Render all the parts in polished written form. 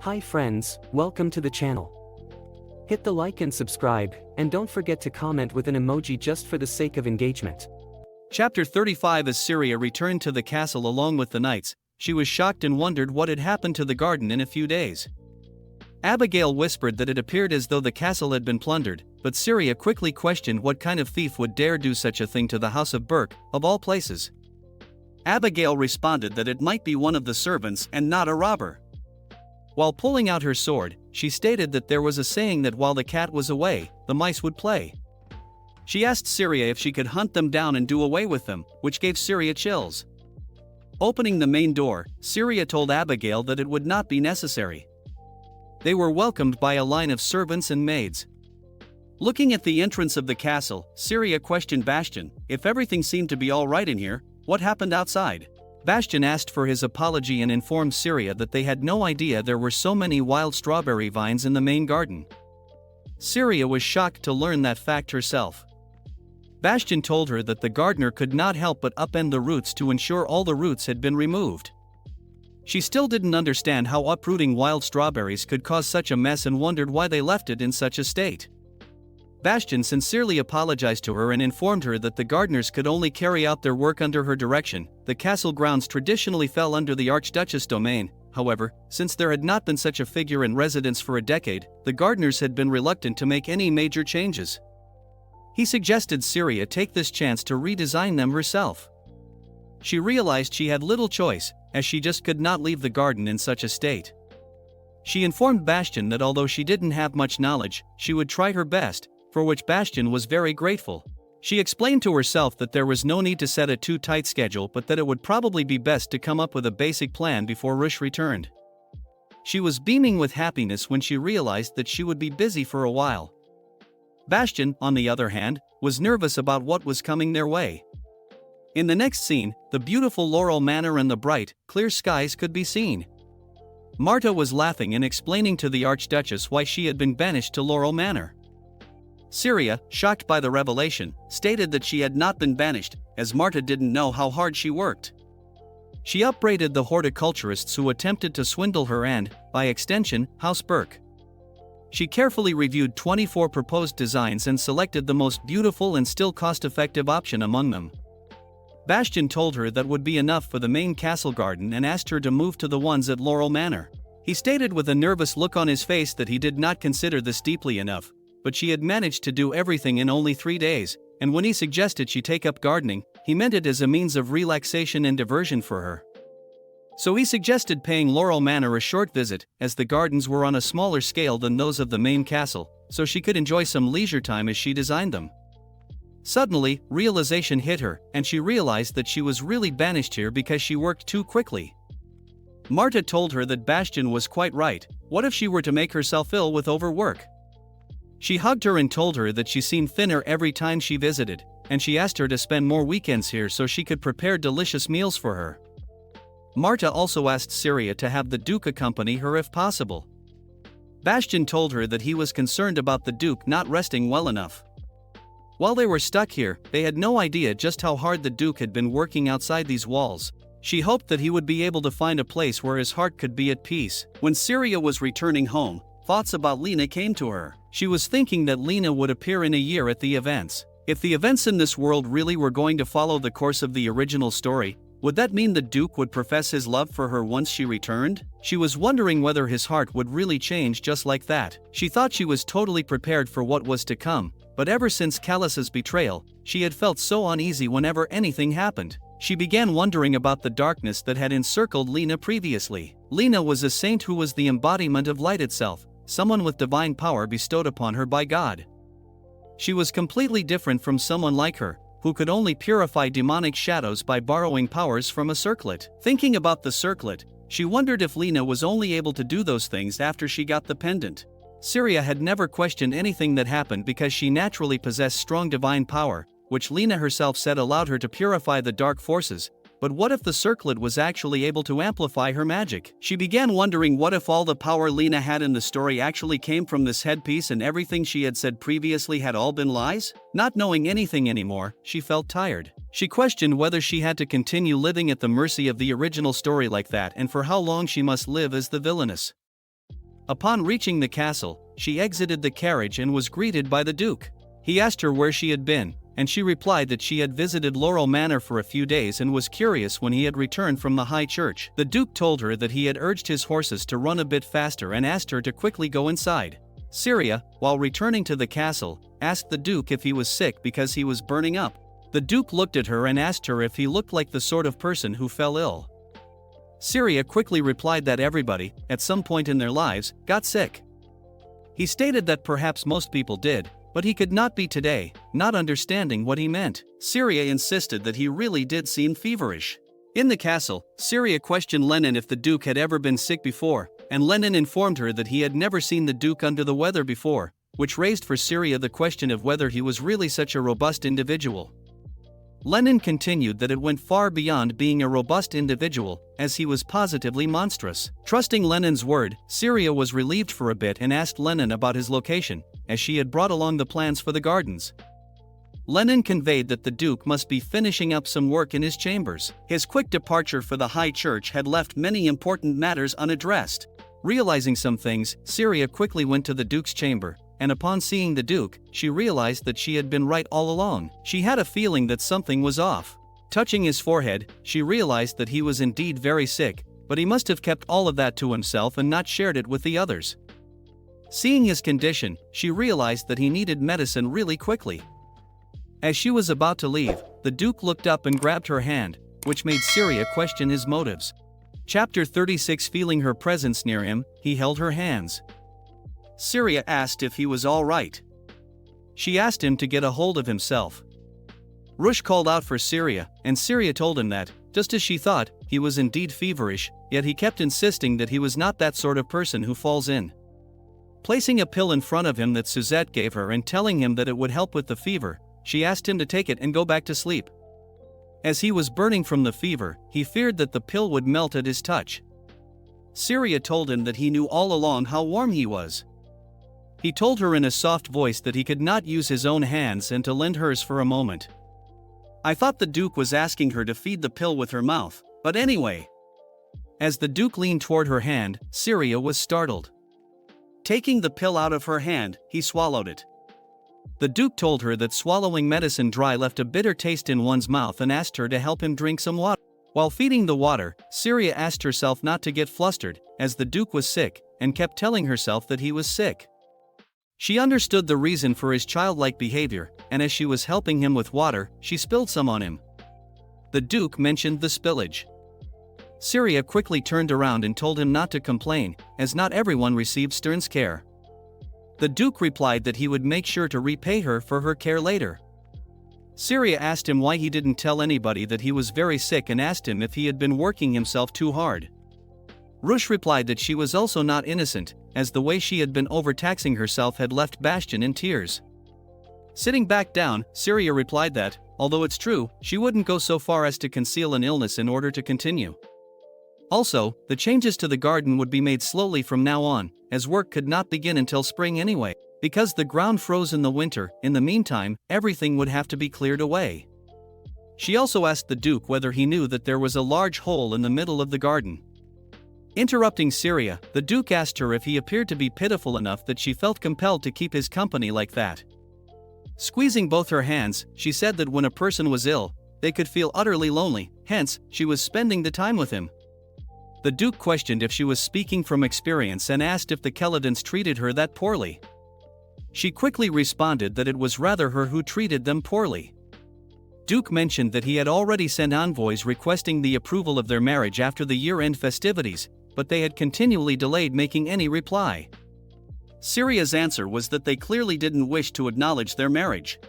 Hi friends, welcome to the channel. Hit the like and subscribe, and don't forget to comment with an emoji just for the sake of engagement. Chapter 35. As Syria returned to the castle along with the knights, she was shocked and wondered what had happened to the garden in a few days. Abigail whispered that it appeared as though the castle had been plundered, but Syria quickly questioned what kind of thief would dare do such a thing to the house of Burke, of all places. Abigail responded that it might be one of the servants and not a robber. While pulling out her sword, she stated that there was a saying that while the cat was away, the mice would play. She asked Syria if she could hunt them down and do away with them, which gave Syria chills. Opening the main door, Syria told Abigail that it would not be necessary. They were welcomed by a line of servants and maids. Looking at the entrance of the castle, Syria questioned Bastian, if everything seemed to be all right in here, what happened outside? Bastian asked for his apology and informed Syria that they had no idea there were so many wild strawberry vines in the main garden. Syria was shocked to learn that fact herself. Bastian told her that the gardener could not help but upend the roots to ensure all the roots had been removed. She still didn't understand how uprooting wild strawberries could cause such a mess and wondered why they left it in such a state. Bastian sincerely apologized to her and informed her that the gardeners could only carry out their work under her direction. The castle grounds traditionally fell under the Archduchess domain. However, since there had not been such a figure in residence for a decade, the gardeners had been reluctant to make any major changes. He suggested Syria take this chance to redesign them herself. She realized she had little choice, as she just could not leave the garden in such a state. She informed Bastian that although she didn't have much knowledge, she would try her best, for which Bastian was very grateful. She explained to herself that there was no need to set a too tight schedule, but that it would probably be best to come up with a basic plan before Rush returned. She was beaming with happiness when she realized that she would be busy for a while. Bastian, on the other hand, was nervous about what was coming their way. In the next scene, the beautiful Laurel Manor and the bright, clear skies could be seen. Marta was laughing and explaining to the Archduchess why she had been banished to Laurel Manor. Syria, shocked by the revelation, stated that she had not been banished, as Marta didn't know how hard she worked. She upbraided the horticulturists who attempted to swindle her and, by extension, House Burke. She carefully reviewed 24 proposed designs and selected the most beautiful and still cost-effective option among them. Bastian told her that would be enough for the main castle garden and asked her to move to the ones at Laurel Manor. He stated with a nervous look on his face that he did not consider this deeply enough, but she had managed to do everything in only 3 days, and when he suggested she take up gardening, he meant it as a means of relaxation and diversion for her. So he suggested paying Laurel Manor a short visit, as the gardens were on a smaller scale than those of the main castle, so she could enjoy some leisure time as she designed them. Suddenly, realization hit her, and she realized that she was really banished here because she worked too quickly. Marta told her that Bastian was quite right. What if she were to make herself ill with overwork? She hugged her and told her that she seemed thinner every time she visited, and she asked her to spend more weekends here so she could prepare delicious meals for her. Marta also asked Syria to have the Duke accompany her if possible. Bastian told her that he was concerned about the Duke not resting well enough. While they were stuck here, they had no idea just how hard the Duke had been working outside these walls. She hoped that he would be able to find a place where his heart could be at peace. When Syria was returning home, thoughts about Lena came to her. She was thinking that Lena would appear in a year at the events. If the events in this world really were going to follow the course of the original story, would that mean the Duke would profess his love for her once she returned? She was wondering whether his heart would really change just like that. She thought she was totally prepared for what was to come, but ever since Callus's betrayal, she had felt so uneasy whenever anything happened. She began wondering about the darkness that had encircled Lena previously. Lena was a saint who was the embodiment of light itself, someone with divine power bestowed upon her by God. She was completely different from someone like her, who could only purify demonic shadows by borrowing powers from a circlet. Thinking about the circlet, she wondered if Lena was only able to do those things after she got the pendant. Syria had never questioned anything that happened because she naturally possessed strong divine power, which Lena herself said allowed her to purify the dark forces. But what if the circlet was actually able to amplify her magic? She began wondering what if all the power Lena had in the story actually came from this headpiece and everything she had said previously had all been lies? Not knowing anything anymore, she felt tired. She questioned whether she had to continue living at the mercy of the original story like that and for how long she must live as the Villainess. Upon reaching the castle, she exited the carriage and was greeted by the Duke. He asked her where she had been, and she replied that she had visited Laurel Manor for a few days and was curious when he had returned from the high church. The Duke told her that he had urged his horses to run a bit faster and asked her to quickly go inside. Syria, while returning to the castle, asked the Duke if he was sick because he was burning up. The Duke looked at her and asked her if he looked like the sort of person who fell ill. Syria quickly replied that everybody, at some point in their lives, got sick. He stated that perhaps most people did, but he could not be today, not understanding what he meant. Syria insisted that he really did seem feverish. In the castle, Syria questioned Lenin if the Duke had ever been sick before, and Lenin informed her that he had never seen the Duke under the weather before, which raised for Syria the question of whether he was really such a robust individual. Lenin continued that it went far beyond being a robust individual, as he was positively monstrous. Trusting Lenin's word, Syria was relieved for a bit and asked Lenin about his location, as she had brought along the plans for the gardens. Lenin conveyed that the Duke must be finishing up some work in his chambers. His quick departure for the high church had left many important matters unaddressed. Realizing some things, Syria quickly went to the Duke's chamber, and upon seeing the Duke, she realized that she had been right all along. She had a feeling that something was off. Touching his forehead, she realized that he was indeed very sick, but he must have kept all of that to himself and not shared it with the others. Seeing his condition, she realized that he needed medicine really quickly. As she was about to leave, the Duke looked up and grabbed her hand, which made Syria question his motives. Chapter 36. Feeling her presence near him, he held her hands. Syria asked if he was all right. She asked him to get a hold of himself. Rush called out for Syria, and Syria told him that, just as she thought, he was indeed feverish, yet he kept insisting that he was not that sort of person who falls in. Placing a pill in front of him that Suzette gave her and telling him that it would help with the fever, she asked him to take it and go back to sleep. As he was burning from the fever, he feared that the pill would melt at his touch. Syria told him that he knew all along how warm he was. He told her in a soft voice that he could not use his own hands and to lend hers for a moment. I thought the Duke was asking her to feed the pill with her mouth, but anyway. As the Duke leaned toward her hand, Syria was startled. Taking the pill out of her hand, he swallowed it. The Duke told her that swallowing medicine dry left a bitter taste in one's mouth and asked her to help him drink some water. While feeding the water, Syria asked herself not to get flustered, as the Duke was sick, and kept telling herself that he was sick. She understood the reason for his childlike behavior, and as she was helping him with water, she spilled some on him. The Duke mentioned the spillage. Syria quickly turned around and told him not to complain, as not everyone received Stern's care. The Duke replied that he would make sure to repay her for her care later. Syria asked him why he didn't tell anybody that he was very sick and asked him if he had been working himself too hard. Rush replied that she was also not innocent, as the way she had been overtaxing herself had left Bastian in tears. Sitting back down, Syria replied that, although it's true, she wouldn't go so far as to conceal an illness in order to continue. Also, the changes to the garden would be made slowly from now on, as work could not begin until spring anyway. Because the ground froze in the winter, in the meantime, everything would have to be cleared away. She also asked the Duke whether he knew that there was a large hole in the middle of the garden. Interrupting Syria, the Duke asked her if he appeared to be pitiful enough that she felt compelled to keep his company like that. Squeezing both her hands, she said that when a person was ill, they could feel utterly lonely, hence, she was spending the time with him. The Duke questioned if she was speaking from experience and asked if the Keladins treated her that poorly. She quickly responded that it was rather her who treated them poorly. Duke mentioned that he had already sent envoys requesting the approval of their marriage after the year-end festivities, but they had continually delayed making any reply. Syria's answer was that they clearly didn't wish to acknowledge their marriage.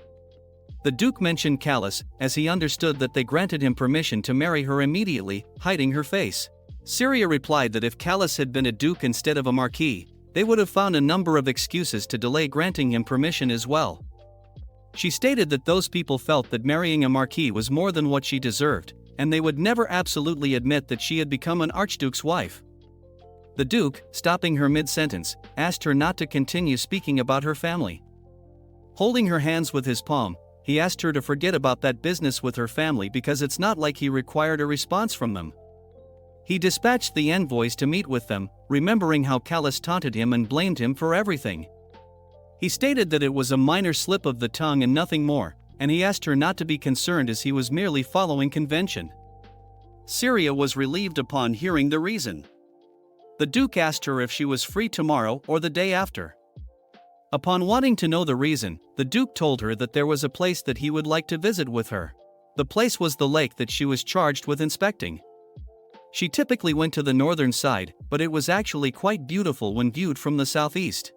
The Duke mentioned Callus, as he understood that they granted him permission to marry her immediately, hiding her face. Syria replied that if Callus had been a duke instead of a marquis, they would have found a number of excuses to delay granting him permission as well. She stated that those people felt that marrying a marquis was more than what she deserved, and they would never absolutely admit that she had become an archduke's wife. The Duke, stopping her mid-sentence, asked her not to continue speaking about her family. Holding her hands with his palm, he asked her to forget about that business with her family because it's not like he required a response from them. He dispatched the envoys to meet with them, remembering how Callus taunted him and blamed him for everything. He stated that it was a minor slip of the tongue and nothing more, and he asked her not to be concerned as he was merely following convention. Syria was relieved upon hearing the reason. The Duke asked her if she was free tomorrow or the day after. Upon wanting to know the reason, the Duke told her that there was a place that he would like to visit with her. The place was the lake that she was charged with inspecting. She typically went to the northern side, but it was actually quite beautiful when viewed from the southeast.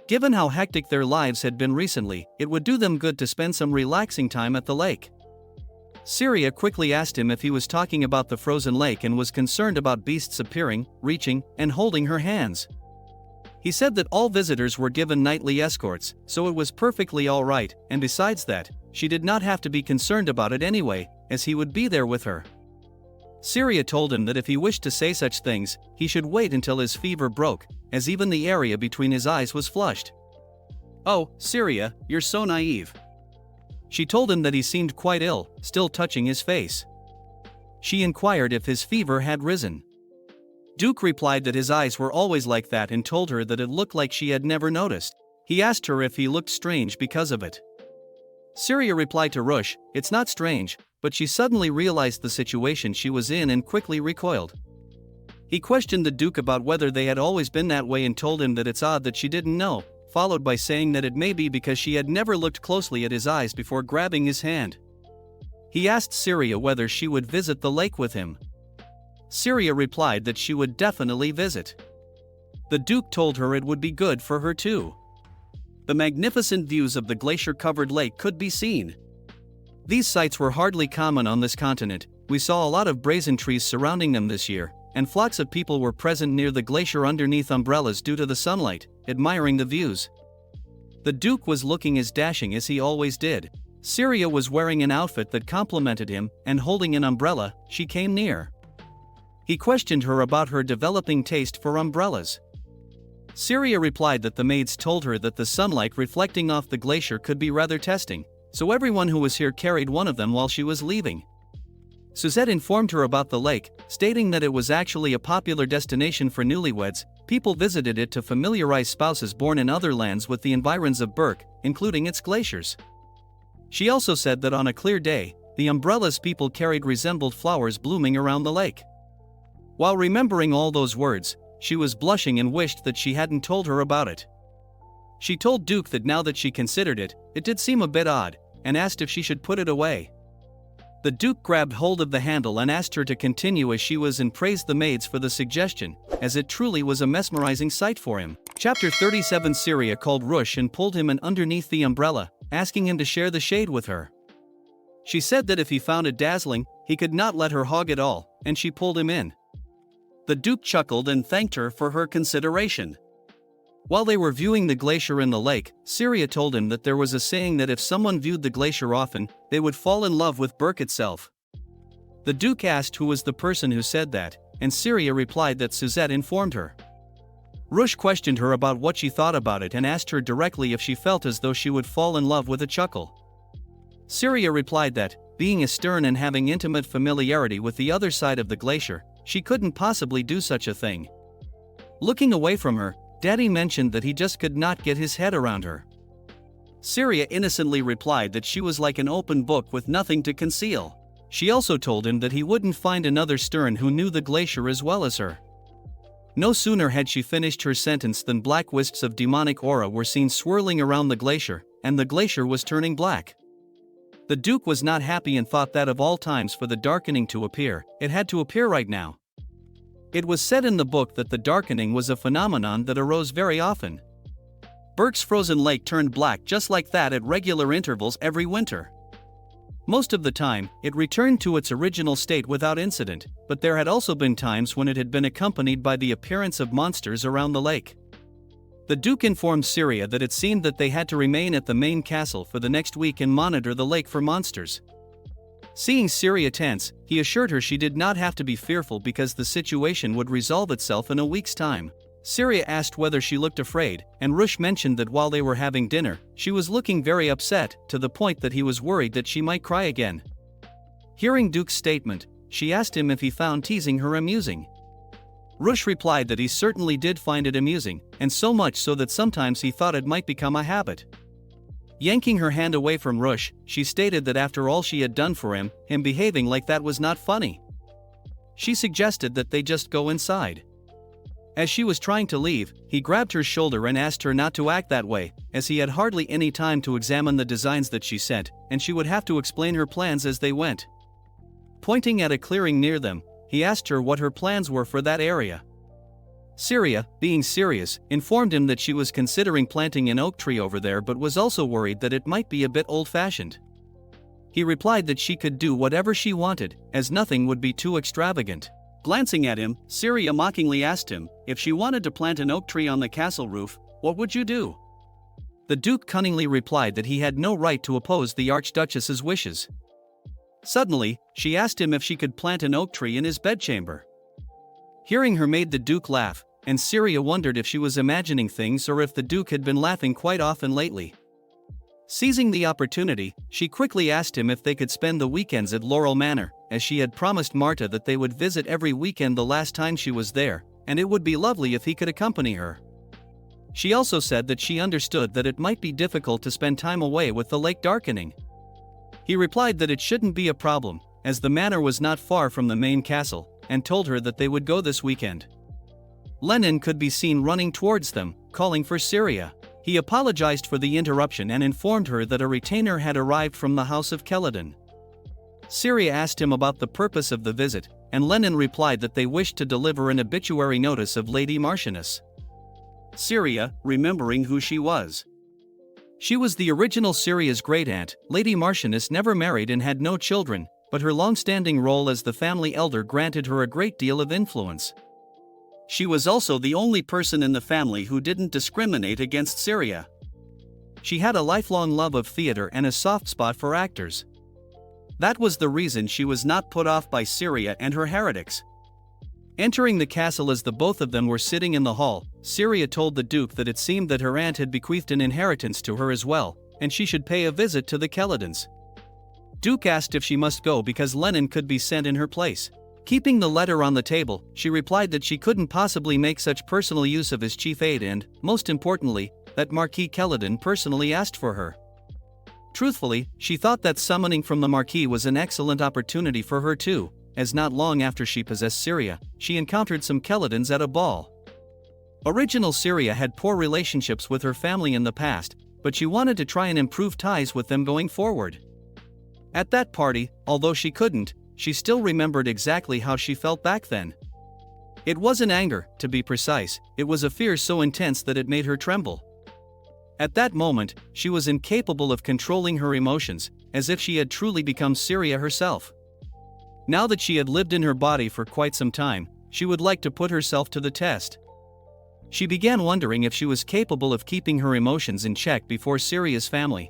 Given how hectic their lives had been recently, it would do them good to spend some relaxing time at the lake. Syria quickly asked him if he was talking about the frozen lake and was concerned about beasts appearing, reaching, and holding her hands. He said that all visitors were given nightly escorts, so it was perfectly alright, and besides that, she did not have to be concerned about it anyway, as he would be there with her. Syria told him that if he wished to say such things, he should wait until his fever broke, as even the area between his eyes was flushed. "Oh, Syria, you're so naive." She told him that he seemed quite ill, still touching his face. She inquired if his fever had risen. Duke replied that his eyes were always like that and told her that it looked like she had never noticed. He asked her if he looked strange because of it. Syria replied to Rush, "It's not strange," but she suddenly realized the situation she was in and quickly recoiled. He questioned the Duke about whether they had always been that way and told him that it's odd that she didn't know, followed by saying that it may be because she had never looked closely at his eyes before grabbing his hand. He asked Syria whether she would visit the lake with him. Syria replied that she would definitely visit. The Duke told her it would be good for her too. The magnificent views of the glacier-covered lake could be seen. These sights were hardly common on this continent. We saw a lot of brazen trees surrounding them this year, and flocks of people were present near the glacier underneath umbrellas due to the sunlight, admiring the views. The Duke was looking as dashing as he always did. Syria was wearing an outfit that complimented him, and holding an umbrella, she came near. He questioned her about her developing taste for umbrellas. Syria replied that the maids told her that the sunlight reflecting off the glacier could be rather testing, so everyone who was here carried one of them while she was leaving. Suzette informed her about the lake, stating that it was actually a popular destination for newlyweds. People visited it to familiarize spouses born in other lands with the environs of Berk, including its glaciers. She also said that on a clear day, the umbrellas people carried resembled flowers blooming around the lake. While remembering all those words, she was blushing and wished that she hadn't told her about it. She told Duke that now that she considered it, it did seem a bit odd, and asked if she should put it away. The Duke grabbed hold of the handle and asked her to continue as she was and praised the maids for the suggestion, as it truly was a mesmerizing sight for him. Chapter 37 Syria called Rush and pulled him in underneath the umbrella, asking him to share the shade with her. She said that if he found it dazzling, he could not let her hog it all, and she pulled him in. The Duke chuckled and thanked her for her consideration. While they were viewing the glacier in the lake, Syria told him that there was a saying that if someone viewed the glacier often, they would fall in love with Berk itself. The Duke asked who was the person who said that, and Syria replied that Suzette informed her. Rush questioned her about what she thought about it and asked her directly if she felt as though she would fall in love with a chuckle. Syria replied that, being a stern and having intimate familiarity with the other side of the glacier, she couldn't possibly do such a thing. Looking away from her, Daddy mentioned that he just could not get his head around her. Syria innocently replied that she was like an open book with nothing to conceal. She also told him that he wouldn't find another stern who knew the glacier as well as her. No sooner had she finished her sentence than black wisps of demonic aura were seen swirling around the glacier, and the glacier was turning black. The Duke was not happy and thought that of all times for the darkening to appear, it had to appear right now. It was said in the book that the darkening was a phenomenon that arose very often. Berk's frozen lake turned black just like that at regular intervals every winter. Most of the time, it returned to its original state without incident, but there had also been times when it had been accompanied by the appearance of monsters around the lake. The Duke informed Syria that it seemed that they had to remain at the main castle for the next week and monitor the lake for monsters. Seeing Syria tense, he assured her she did not have to be fearful because the situation would resolve itself in a week's time. Syria asked whether she looked afraid, and Rush mentioned that while they were having dinner, she was looking very upset, to the point that he was worried that she might cry again. Hearing Duke's statement, she asked him if he found teasing her amusing. Rush replied that he certainly did find it amusing, and so much so that sometimes he thought it might become a habit. Yanking her hand away from Rush, she stated that after all she had done for him behaving like that was not funny. She suggested that they just go inside. As she was trying to leave, he grabbed her shoulder and asked her not to act that way, as he had hardly any time to examine the designs that she sent, and she would have to explain her plans as they went. Pointing at a clearing near them, he asked her what her plans were for that area. Syria, being serious, informed him that she was considering planting an oak tree over there but was also worried that it might be a bit old-fashioned. He replied that she could do whatever she wanted, as nothing would be too extravagant. Glancing at him, Syria mockingly asked him, if she wanted to plant an oak tree on the castle roof, what would you do? The Duke cunningly replied that he had no right to oppose the Archduchess's wishes. Suddenly, she asked him if she could plant an oak tree in his bedchamber. Hearing her made the Duke laugh, and Syria wondered if she was imagining things or if the Duke had been laughing quite often lately. Seizing the opportunity, she quickly asked him if they could spend the weekends at Laurel Manor, as she had promised Marta that they would visit every weekend the last time she was there, and it would be lovely if he could accompany her. She also said that she understood that it might be difficult to spend time away with the lake darkening. He replied that it shouldn't be a problem, as the manor was not far from the main castle, and told her that they would go this weekend. Lenin could be seen running towards them, calling for Syria. He apologized for the interruption and informed her that a retainer had arrived from the house of Keladin. Syria asked him about the purpose of the visit, and Lenin replied that they wished to deliver an obituary notice of Lady Marchioness. Syria, remembering who she was. She was the original Syria's great-aunt. Lady Marchioness never married and had no children, but her long-standing role as the family elder granted her a great deal of influence. She was also the only person in the family who didn't discriminate against Syria. She had a lifelong love of theater and a soft spot for actors. That was the reason she was not put off by Syria and her heretics. Entering the castle as the both of them were sitting in the hall, Syria told the Duke that it seemed that her aunt had bequeathed an inheritance to her as well, and she should pay a visit to the Keladins. Duke asked if she must go because Lenin could be sent in her place. Keeping the letter on the table, she replied that she couldn't possibly make such personal use of his chief aide and, most importantly, that Marquis Keladin personally asked for her. Truthfully, she thought that summoning from the Marquis was an excellent opportunity for her too, as not long after she possessed Syria, she encountered some Keladins at a ball. Original Syria had poor relationships with her family in the past, but she wanted to try and improve ties with them going forward. At that party, although she couldn't, she still remembered exactly how she felt back then. It wasn't anger, to be precise, it was a fear so intense that it made her tremble. At that moment, she was incapable of controlling her emotions, as if she had truly become Syria herself. Now that she had lived in her body for quite some time, she would like to put herself to the test. She began wondering if she was capable of keeping her emotions in check before Syria's family.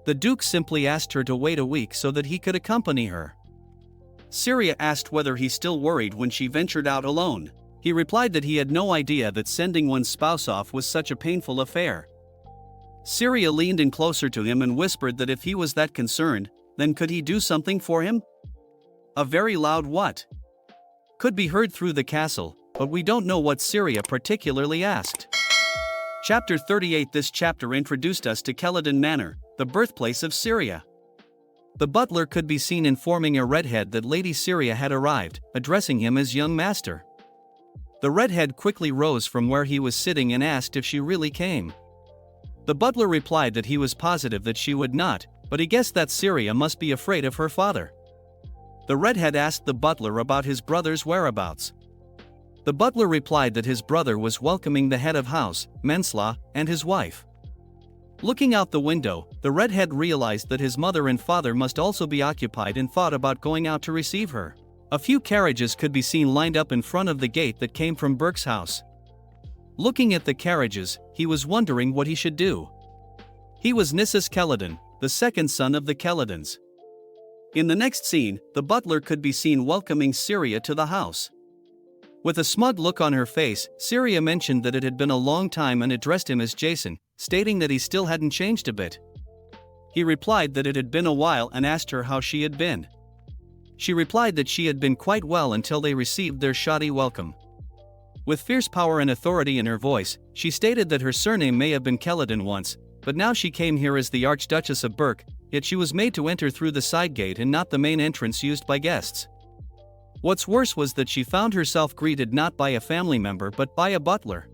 The Duke simply asked her to wait a week so that he could accompany her. Syria asked whether he still worried when she ventured out alone. He replied that he had no idea that sending one's spouse off was such a painful affair. Syria leaned in closer to him and whispered that if he was that concerned, then could he do something for him? A very loud what? Could be heard through the castle, but we don't know what Syria particularly asked. Chapter 38. This chapter introduced us to Keladin Manor, the birthplace of Syria. The butler could be seen informing a redhead that Lady Syria had arrived, addressing him as young master. The redhead quickly rose from where he was sitting and asked if she really came. The butler replied that he was positive that she would not, but he guessed that Syria must be afraid of her father. The redhead asked the butler about his brother's whereabouts. The butler replied that his brother was welcoming the head of house, Menslah, and his wife. Looking out the window, the redhead realized that his mother and father must also be occupied and thought about going out to receive her. A few carriages could be seen lined up in front of the gate that came from Burke's house. Looking at the carriages, he was wondering what he should do. He was Nissus Keladin, the second son of the Keladins. In the next scene, the butler could be seen welcoming Syria to the house. With a smug look on her face, Syria mentioned that it had been a long time and addressed him as Jason, stating that he still hadn't changed a bit. He replied that it had been a while and asked her how she had been. She replied that she had been quite well until they received their shoddy welcome. With fierce power and authority in her voice, she stated that her surname may have been Keladin once, but now she came here as the Archduchess of Berk, yet she was made to enter through the side gate and not the main entrance used by guests. What's worse was that she found herself greeted not by a family member but by a butler.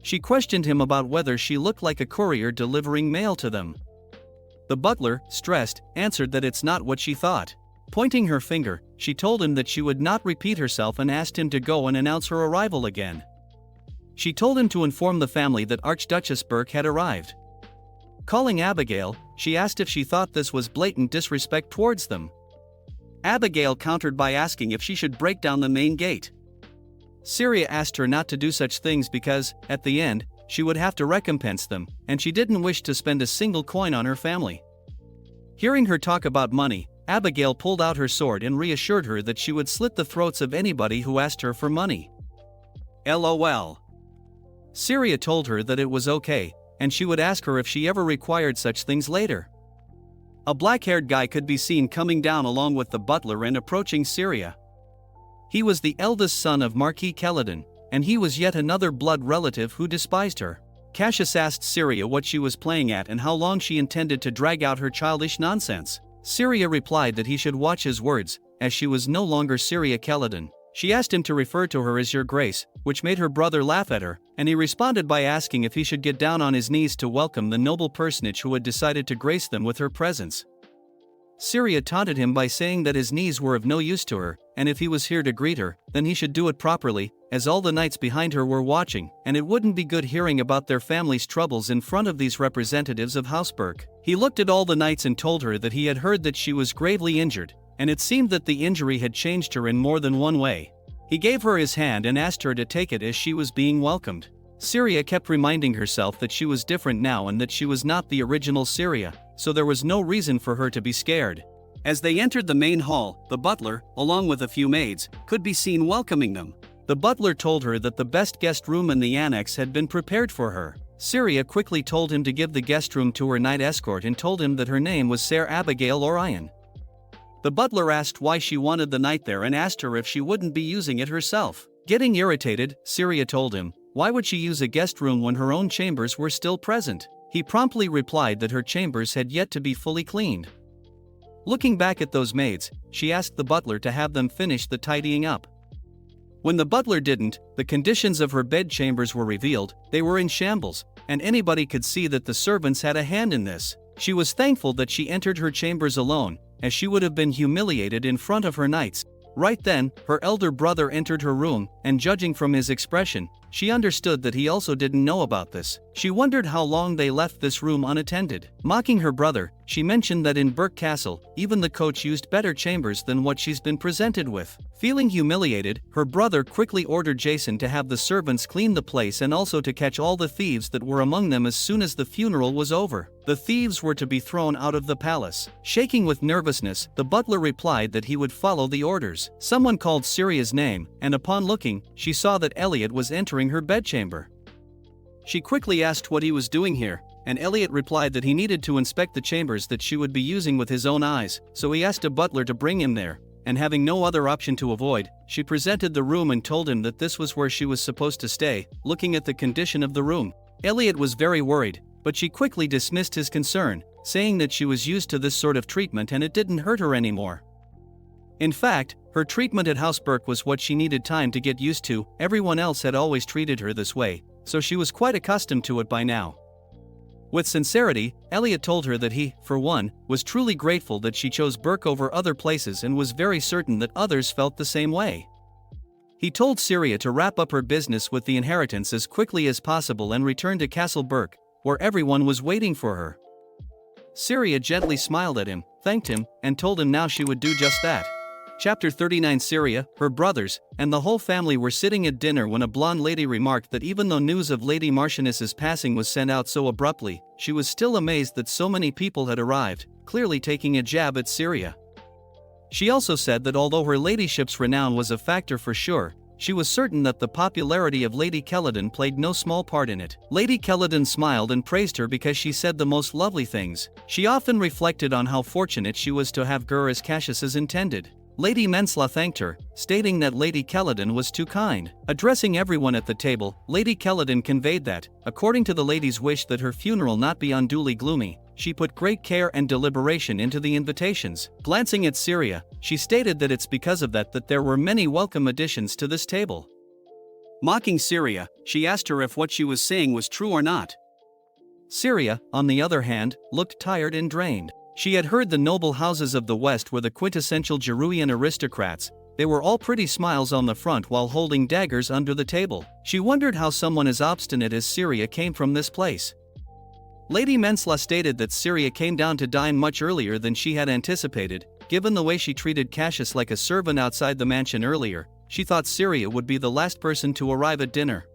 She questioned him about whether she looked like a courier delivering mail to them. The butler, stressed, answered that it's not what she thought. Pointing her finger, she told him that she would not repeat herself and asked him to go and announce her arrival again. She told him to inform the family that Archduchess Berk had arrived. Calling Abigail, she asked if she thought this was blatant disrespect towards them. Abigail countered by asking if she should break down the main gate. Syria asked her not to do such things because, at the end, she would have to recompense them, and she didn't wish to spend a single coin on her family. Hearing her talk about money, Abigail pulled out her sword and reassured her that she would slit the throats of anybody who asked her for money. LOL. Syria told her that it was okay, and she would ask her if she ever required such things later. A black-haired guy could be seen coming down along with the butler and approaching Syria. He was the eldest son of Marquis Keladin, and he was yet another blood relative who despised her. Cassius asked Syria what she was playing at and how long she intended to drag out her childish nonsense. Syria replied that he should watch his words, as she was no longer Syria Keladin. She asked him to refer to her as Your Grace, which made her brother laugh at her, and he responded by asking if he should get down on his knees to welcome the noble personage who had decided to grace them with her presence. Syria taunted him by saying that his knees were of no use to her, and if he was here to greet her, then he should do it properly, as all the knights behind her were watching, and it wouldn't be good hearing about their family's troubles in front of these representatives of House Berk. He looked at all the knights and told her that he had heard that she was gravely injured, and it seemed that the injury had changed her in more than one way. He gave her his hand and asked her to take it as she was being welcomed. Syria kept reminding herself that she was different now and that she was not the original Syria, so there was no reason for her to be scared. As they entered the main hall, the butler, along with a few maids, could be seen welcoming them. The butler told her that the best guest room in the annex had been prepared for her. Syria quickly told him to give the guest room to her knight escort and told him that her name was Ser Abigail Orion. The butler asked why she wanted the knight there and asked her if she wouldn't be using it herself. Getting irritated, Syria told him, why would she use a guest room when her own chambers were still present? He promptly replied that her chambers had yet to be fully cleaned. Looking back at those maids, she asked the butler to have them finish the tidying up. When the butler didn't, the conditions of her bed chambers were revealed. They were in shambles, and anybody could see that the servants had a hand in this. She was thankful that she entered her chambers alone, as she would have been humiliated in front of her knights. Right then, her elder brother entered her room, and judging from his expression, she understood that he also didn't know about this. She wondered how long they left this room unattended. Mocking her brother, she mentioned that in Berk Castle, even the coach used better chambers than what she's been presented with. Feeling humiliated, her brother quickly ordered Jason to have the servants clean the place and also to catch all the thieves that were among them as soon as the funeral was over. The thieves were to be thrown out of the palace. Shaking with nervousness, the butler replied that he would follow the orders. Someone called Syria's name, and upon looking, she saw that Elliot was entering her bedchamber. She quickly asked what he was doing here, and Elliot replied that he needed to inspect the chambers that she would be using with his own eyes, so he asked a butler to bring him there, and having no other option to avoid, she presented the room and told him that this was where she was supposed to stay. Looking at the condition of the room, Elliot was very worried, but she quickly dismissed his concern, saying that she was used to this sort of treatment and it didn't hurt her anymore. In fact, her treatment at House Berk was what she needed time to get used to. Everyone else had always treated her this way, so she was quite accustomed to it by now. With sincerity, Elliot told her that he, for one, was truly grateful that she chose Berk over other places and was very certain that others felt the same way. He told Syria to wrap up her business with the inheritance as quickly as possible and return to Castle Berk, where everyone was waiting for her. Syria gently smiled at him, thanked him, and told him now she would do just that. Chapter 39. Syria, her brothers, and the whole family were sitting at dinner when a blonde lady remarked that even though news of Lady Marchioness's passing was sent out so abruptly, she was still amazed that so many people had arrived, clearly taking a jab at Syria. She also said that although her ladyship's renown was a factor for sure, she was certain that the popularity of Lady Keladin played no small part in it. Lady Keladin smiled and praised her because she said the most lovely things. She often reflected on how fortunate she was to have Gur as Cassius's intended. Lady Mensla thanked her, stating that Lady Kelladon was too kind. Addressing everyone at the table, Lady Kelladon conveyed that, according to the lady's wish that her funeral not be unduly gloomy, she put great care and deliberation into the invitations. Glancing at Syria, she stated that it's because of that there were many welcome additions to this table. Mocking Syria, she asked her if what she was saying was true or not. Syria, on the other hand, looked tired and drained. She had heard the noble houses of the West were the quintessential Jeruian aristocrats. They were all pretty smiles on the front while holding daggers under the table. She wondered how someone as obstinate as Syria came from this place. Lady Mensla stated that Syria came down to dine much earlier than she had anticipated. Given the way she treated Cassius like a servant outside the mansion earlier, she thought Syria would be the last person to arrive at dinner.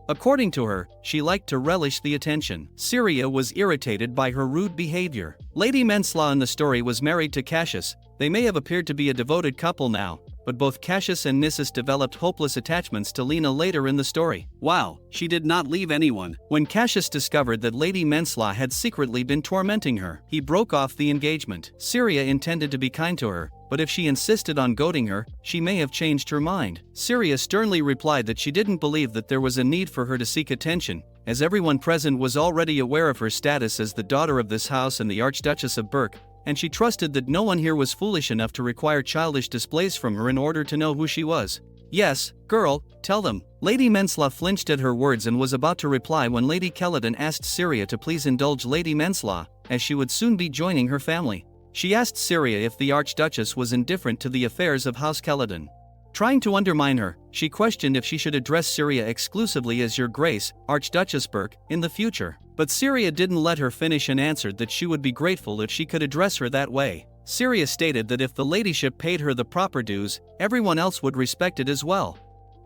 According to her, she liked to relish the attention. Syria was irritated by her rude behavior. Lady Mensla in the story was married to Cassius. They may have appeared to be a devoted couple now, but both Cassius and Nissus developed hopeless attachments to Lena later in the story. Wow, she did not leave anyone. When Cassius discovered that Lady Mensla had secretly been tormenting her, he broke off the engagement. Syria intended to be kind to her, but if she insisted on goading her, she may have changed her mind. Syria sternly replied that she didn't believe that there was a need for her to seek attention, as everyone present was already aware of her status as the daughter of this house and the Archduchess of Berk, and she trusted that no one here was foolish enough to require childish displays from her in order to know who she was. Yes, girl, tell them. Lady Mensla flinched at her words and was about to reply when Lady Kelladon asked Syria to please indulge Lady Mensla, as she would soon be joining her family. She asked Syria if the Archduchess was indifferent to the affairs of House Kelladon. Trying to undermine her, she questioned if she should address Syria exclusively as Your Grace, Archduchess Berk, in the future. But Syria didn't let her finish and answered that she would be grateful if she could address her that way. Syria stated that if the ladyship paid her the proper dues, everyone else would respect it as well.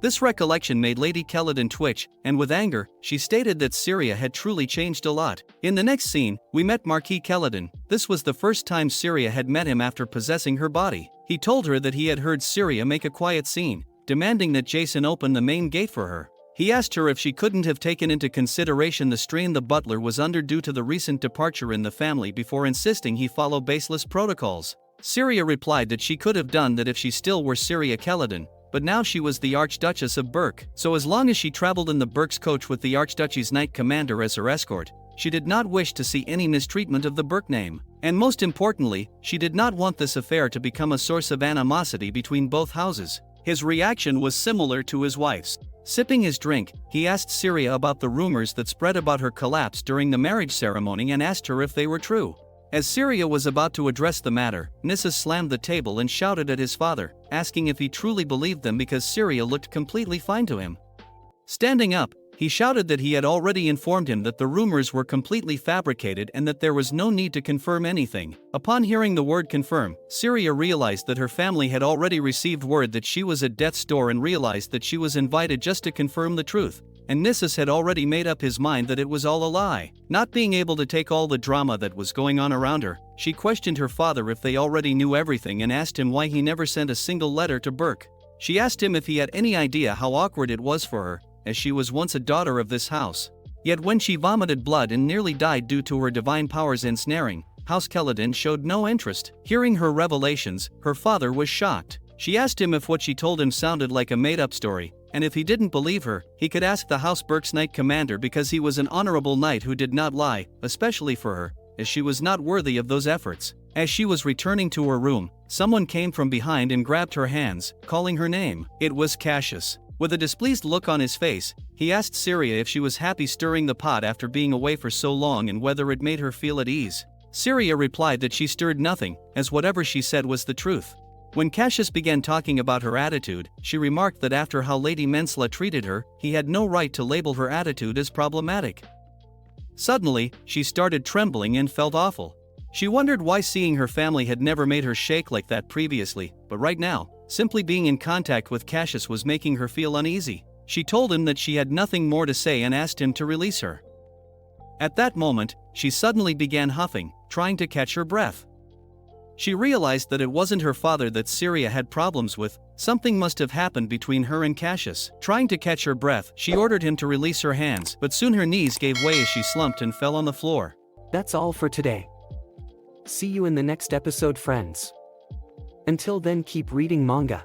This recollection made Lady Kelladon twitch, and with anger, she stated that Syria had truly changed a lot. In the next scene, we met Marquis Kelladon. This was the first time Syria had met him after possessing her body. He told her that he had heard Syria make a quiet scene, demanding that Jason open the main gate for her. He asked her if she couldn't have taken into consideration the strain the butler was under due to the recent departure in the family before insisting he follow baseless protocols. Syria replied that she could have done that if she still were Syria Kelladon, but now she was the Archduchess of Berk, so as long as she traveled in the Berk's coach with the Archduchy's Knight Commander as her escort, she did not wish to see any mistreatment of the Berk name. And most importantly, she did not want this affair to become a source of animosity between both houses. His reaction was similar to his wife's. Sipping his drink, he asked Syria about the rumors that spread about her collapse during the marriage ceremony and asked her if they were true. As Syria was about to address the matter, Nissus slammed the table and shouted at his father, asking if he truly believed them because Syria looked completely fine to him. Standing up, he shouted that he had already informed him that the rumors were completely fabricated and that there was no need to confirm anything. Upon hearing the word confirm, Syria realized that her family had already received word that she was at death's door and realized that she was invited just to confirm the truth. And Nissus had already made up his mind that it was all a lie. Not being able to take all the drama that was going on around her, she questioned her father if they already knew everything and asked him why he never sent a single letter to Berk. She asked him if he had any idea how awkward it was for her, as she was once a daughter of this house. Yet when she vomited blood and nearly died due to her divine powers ensnaring, House Kelladon showed no interest. Hearing her revelations, her father was shocked. She asked him if what she told him sounded like a made-up story, and if he didn't believe her, he could ask the House Berk's Knight Commander because he was an honorable knight who did not lie, especially for her, as she was not worthy of those efforts. As she was returning to her room, someone came from behind and grabbed her hands, calling her name. It was Cassius. With a displeased look on his face, he asked Syria if she was happy stirring the pot after being away for so long and whether it made her feel at ease. Syria replied that she stirred nothing, as whatever she said was the truth. When Cassius began talking about her attitude, she remarked that after how Lady Mensla treated her, he had no right to label her attitude as problematic. Suddenly, she started trembling and felt awful. She wondered why seeing her family had never made her shake like that previously, but right now, simply being in contact with Cassius was making her feel uneasy. She told him that she had nothing more to say and asked him to release her. At that moment, she suddenly began huffing, trying to catch her breath. She realized that it wasn't her father that Syria had problems with. Something must have happened between her and Cassius. Trying to catch her breath, she ordered him to release her hands, but soon her knees gave way as she slumped and fell on the floor. That's all for today. See you in the next episode, friends. Until then, keep reading manga.